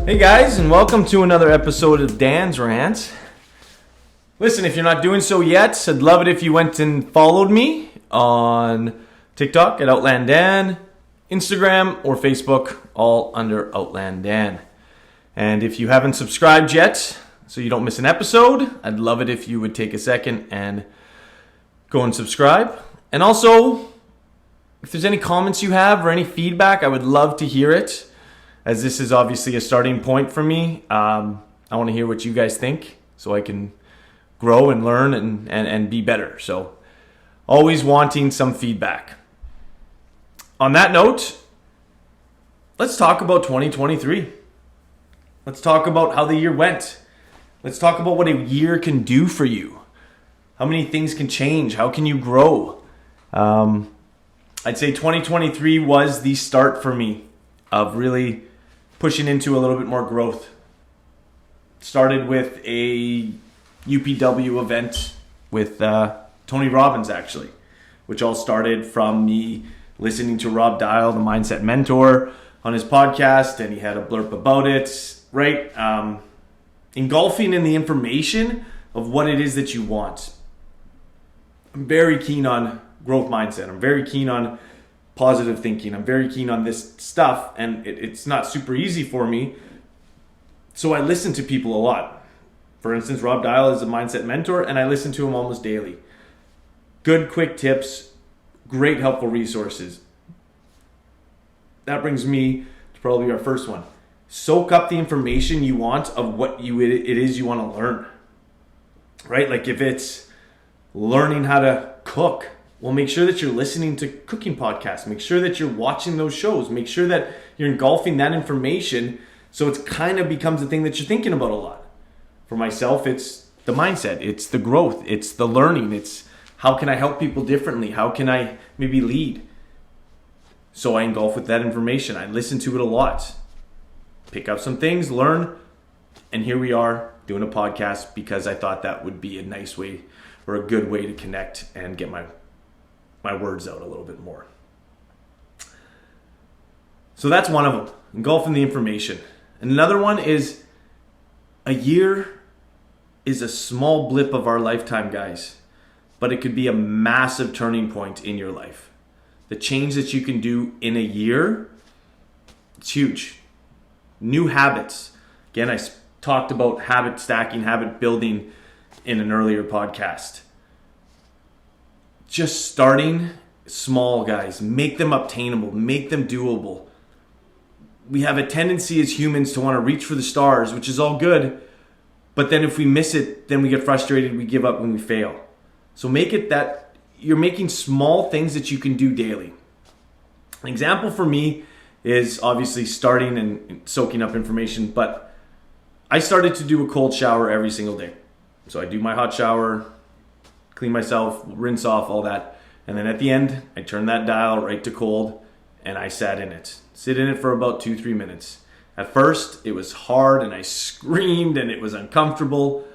Hey guys, and welcome to another episode of Dan's Rant. Listen, if you're not doing so yet, I'd love it if you went and followed me on TikTok at Outland Dan, Instagram or Facebook, all under Outland Dan. And if you haven't subscribed yet, so you don't miss an episode, I'd love it if you would take a second and go and subscribe. And also, if there's any comments you have or any feedback, I would love to hear it. As this is obviously a starting point for me, I want to hear what you guys think so I can grow and learn and be better. So always wanting some feedback. On that note, let's talk about 2023. Let's talk about how the year went. Let's talk about what a year can do for you. How many things can change? How can you grow? I'd say 2023 was the start for me of really pushing into a little bit more growth. Started with a UPW event with Tony Robbins, actually, which all started from me listening to Rob Dial, the Mindset Mentor, on his podcast, and he had a blurb about it, right? Engulfing in the information of what it is that you want. I'm very keen on growth mindset. I'm very keen on positive thinking. I'm very keen on this stuff, and it's not super easy for me. So I listen to people a lot. For instance, Rob Dial is a mindset mentor, and I listen to him almost daily. Good, quick tips, great, helpful resources. That brings me to probably our first one. Soak up the information you want of what it is you want to learn. Right? Like if it's learning how to cook, well, make sure that you're listening to cooking podcasts. Make sure that you're watching those shows. Make sure that you're engulfing that information so it kind of becomes a thing that you're thinking about a lot. For myself, it's the mindset. It's the growth. It's the learning. It's how can I help people differently? How can I maybe lead? So I engulf with that information. I listen to it a lot. Pick up some things, learn, and here we are doing a podcast because I thought that would be a nice way or a good way to connect and get my words out a little bit more. So that's one of them, engulfing the information. And another one is a year is a small blip of our lifetime, guys, but it could be a massive turning point in your life. The change that you can do in a year, it's huge. New habits. Again, I talked about habit stacking, habit building in an earlier podcast. Just starting small, guys. Make them obtainable. Make them doable. We have a tendency as humans to want to reach for the stars, which is all good. But then if we miss it, then we get frustrated. We give up when we fail. So make it that you're making small things that you can do daily. An example for me is obviously starting and soaking up information. But I started to do a cold shower every single day. So I do my hot shower, clean myself, rinse off, all that. And then at the end, I turn that dial right to cold and I sat in it. Sit in it for about 2-3 minutes. At first, it was hard and I screamed and it was uncomfortable.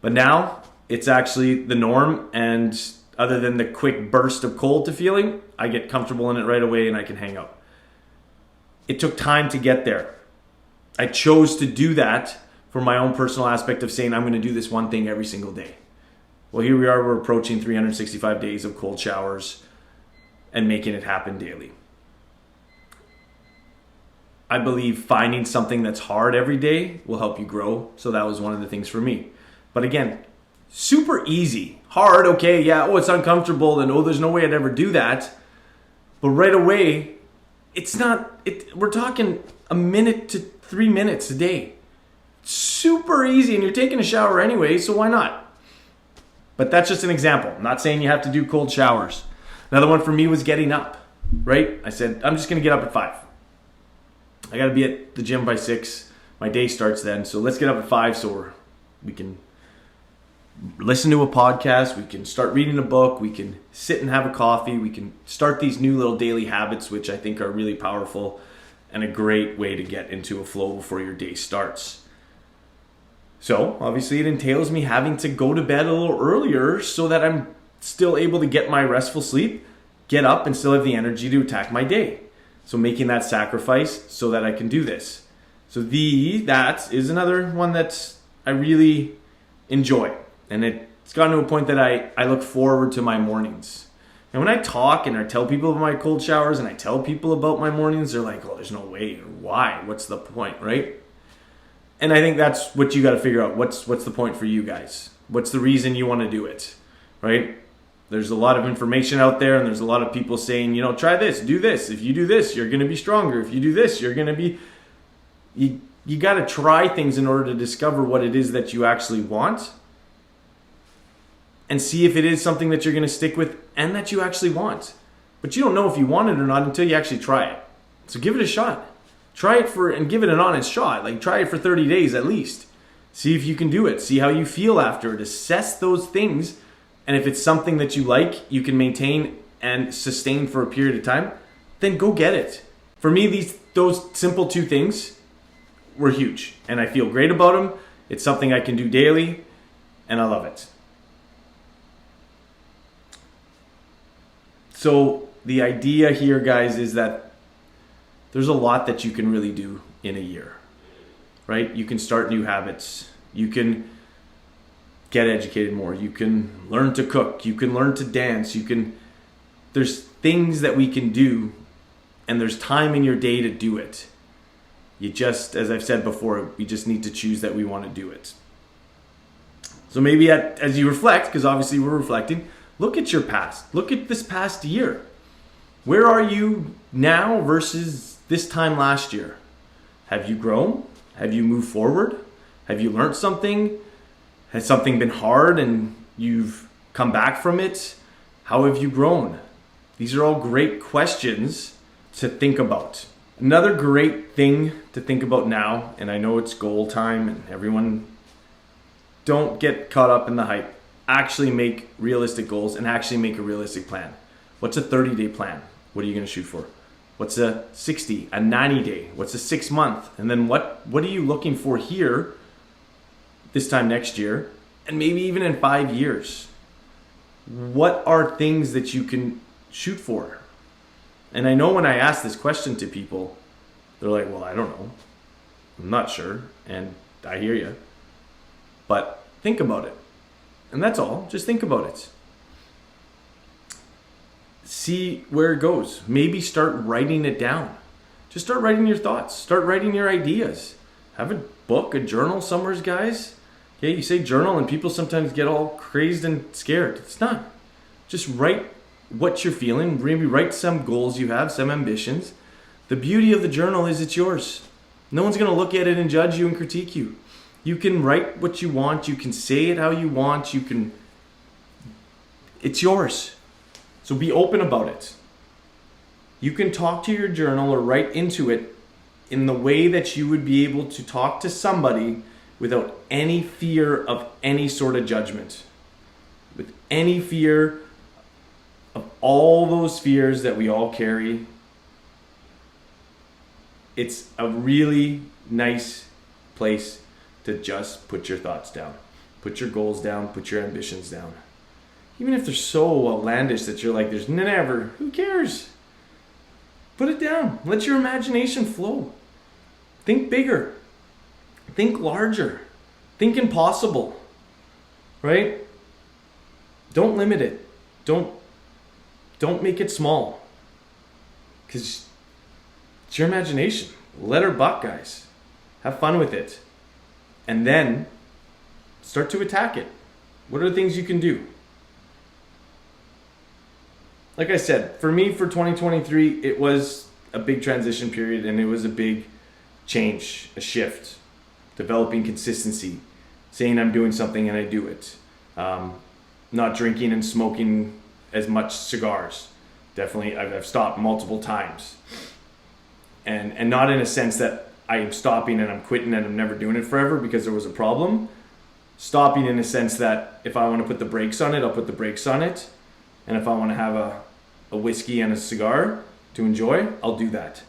But now, it's actually the norm. And other than the quick burst of cold to feeling, I get comfortable in it right away and I can hang out. It took time to get there. I chose to do that for my own personal aspect of saying I'm going to do this one thing every single day. Well, here we are, we're approaching 365 days of cold showers and making it happen daily. I believe finding something that's hard every day will help you grow. So that was one of the things for me. But again, super easy. Hard, okay, yeah, it's uncomfortable and there's no way I'd ever do that. But right away, we're talking a minute to 3 minutes a day. Super easy, and you're taking a shower anyway, so why not? But that's just an example. I'm not saying you have to do cold showers. Another one for me was getting up, right? I said, I'm just going to get up at 5. I got to be at the gym by 6. My day starts then. So let's get up at 5 so we can listen to a podcast. We can start reading a book. We can sit and have a coffee. We can start these new little daily habits, which I think are really powerful and a great way to get into a flow before your day starts. So obviously it entails me having to go to bed a little earlier so that I'm still able to get my restful sleep, get up and still have the energy to attack my day. So making that sacrifice so that I can do this. So that is another one that I really enjoy. And it's gotten to a point that I look forward to my mornings. And when I talk and I tell people about my cold showers and I tell people about my mornings, they're like, oh, there's no way. Why? What's the point, right? And I think that's what you got to figure out. What's the point for you guys? What's the reason you want to do it, right? There's a lot of information out there, and there's a lot of people saying, try this, do this. If you do this, you're going to be stronger. If you do this, you're going to be... You got to try things in order to discover what it is that you actually want and see if it is something that you're going to stick with and that you actually want. But you don't know if you want it or not until you actually try it. So give it a shot. Try it and give it an honest shot. Like, try it for 30 days at least. See if you can do it. See how you feel after it. Assess those things. And if it's something that you like, you can maintain and sustain for a period of time, then go get it. For me, those simple two things were huge. And I feel great about them. It's something I can do daily. And I love it. So the idea here, guys, is that there's a lot that you can really do in a year, right? You can start new habits. You can get educated more. You can learn to cook. You can learn to dance. There's things that we can do, and there's time in your day to do it. You just, as I've said before, we just need to choose that we want to do it. So maybe as you reflect, because obviously we're reflecting, look at your past. Look at this past year. Where are you now versus this time last year? Have you grown? Have you moved forward? Have you learned something? Has something been hard and you've come back from it? How have you grown? These are all great questions to think about. Another great thing to think about now, and I know it's goal time and everyone, don't get caught up in the hype. Actually make realistic goals and actually make a realistic plan. What's a 30-day plan? What are you going to shoot for? What's a 60, a 90-day? What's a 6-month? And then what are you looking for here this time next year? And maybe even in 5 years? What are things that you can shoot for? And I know when I ask this question to people, they're like, well, I don't know. I'm not sure. And I hear you. But think about it. And that's all. Just think about it. See where it goes. Maybe start writing it down. Just start writing your thoughts. Start writing your ideas. Have a book, a journal somewhere, guys. Okay, you say journal and people sometimes get all crazed and scared. It's not. Just write what you're feeling. Maybe write some goals you have, some ambitions. The beauty of the journal is it's yours. No one's going to look at it and judge you and critique you. You can write what you want. You can say it how you want. It's yours. So be open about it. You can talk to your journal or write into it in the way that you would be able to talk to somebody without any fear of any sort of judgment. With any fear of all those fears that we all carry. It's a really nice place to just put your thoughts down. Put your goals down. Put your ambitions down. Even if they're so outlandish that you're like, there's never, who cares? Put it down. Let your imagination flow. Think bigger. Think larger. Think impossible. Right? Don't limit it. Don't make it small. Because it's your imagination. Let her buck, guys. Have fun with it. And then start to attack it. What are the things you can do? Like I said, for me, for 2023, it was a big transition period and it was a big change, a shift, developing consistency, saying I'm doing something and I do it. Not drinking and smoking as much cigars. Definitely, I've stopped multiple times. And not in a sense that I am stopping and I'm quitting and I'm never doing it forever because there was a problem. Stopping in a sense that if I want to put the brakes on it, I'll put the brakes on it. And if I want to have a whiskey and a cigar to enjoy, I'll do that.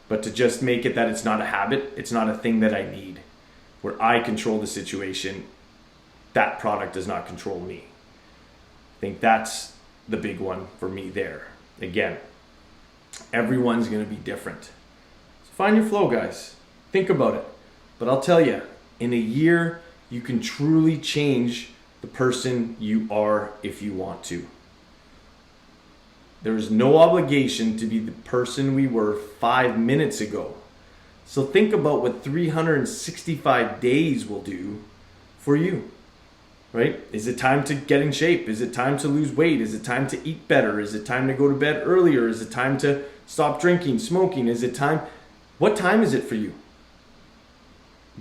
But to just make it that it's not a habit, it's not a thing that I need, where I control the situation, that product does not control me. I think that's the big one for me there. Again, everyone's going to be different. So find your flow, guys. Think about it. But I'll tell you, in a year, you can truly change the person you are if you want to. There is no obligation to be the person we were 5 minutes ago. So think about what 365 days will do for you, right? Is it time to get in shape? Is it time to lose weight? Is it time to eat better? Is it time to go to bed earlier? Is it time to stop drinking, smoking? Is it time? What time is it for you?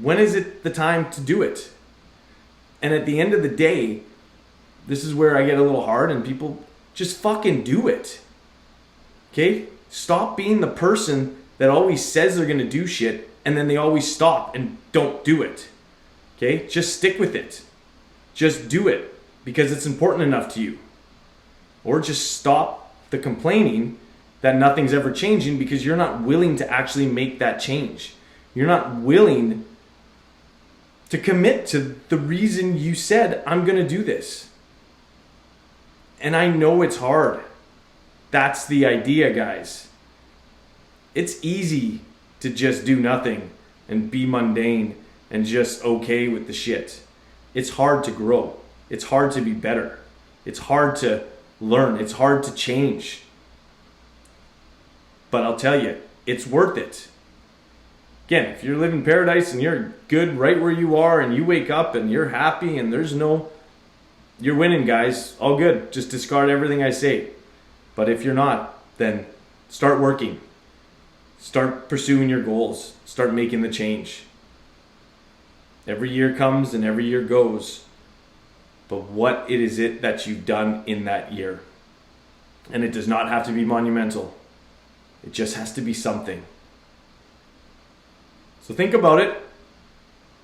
When is it the time to do it? And at the end of the day, this is where I get a little hard and people just fucking do it. Okay? Stop being the person that always says they're going to do shit and then they always stop and don't do it. Okay? Just stick with it. Just do it because it's important enough to you. Or just stop the complaining that nothing's ever changing because you're not willing to actually make that change. You're not willing to commit to the reason you said, I'm going to do this. And I know it's hard. That's the idea, guys. It's easy to just do nothing and be mundane and just okay with the shit. It's hard to grow. It's hard to be better. It's hard to learn. It's hard to change. But I'll tell you, it's worth it. Again, if you're living paradise and you're good right where you are and you wake up and you're happy and you're winning, guys. All good. Just discard everything I say. But if you're not, then start working. Start pursuing your goals. Start making the change. Every year comes and every year goes. But what is it that you've done in that year? And it does not have to be monumental. It just has to be something. So think about it.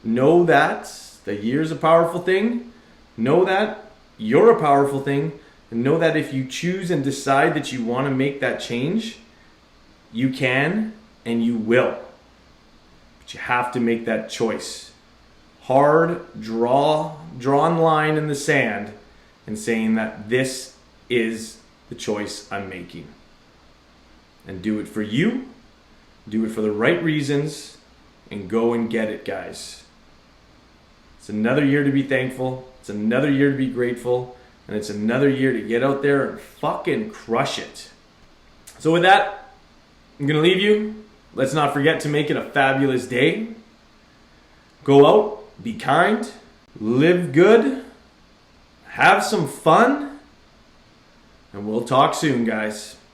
Know that the year's a powerful thing. Know that you're a powerful thing. And know that if you choose and decide that you want to make that change, you can and you will. But you have to make that choice. Hard, drawn line in the sand and saying that this is the choice I'm making. And do it for you. Do it for the right reasons. And go and get it, guys. It's another year to be thankful. It's another year to be grateful. And it's another year to get out there and fucking crush it. So with that, I'm going to leave you. Let's not forget to make it a fabulous day. Go out, be kind, live good, have some fun, and we'll talk soon, guys.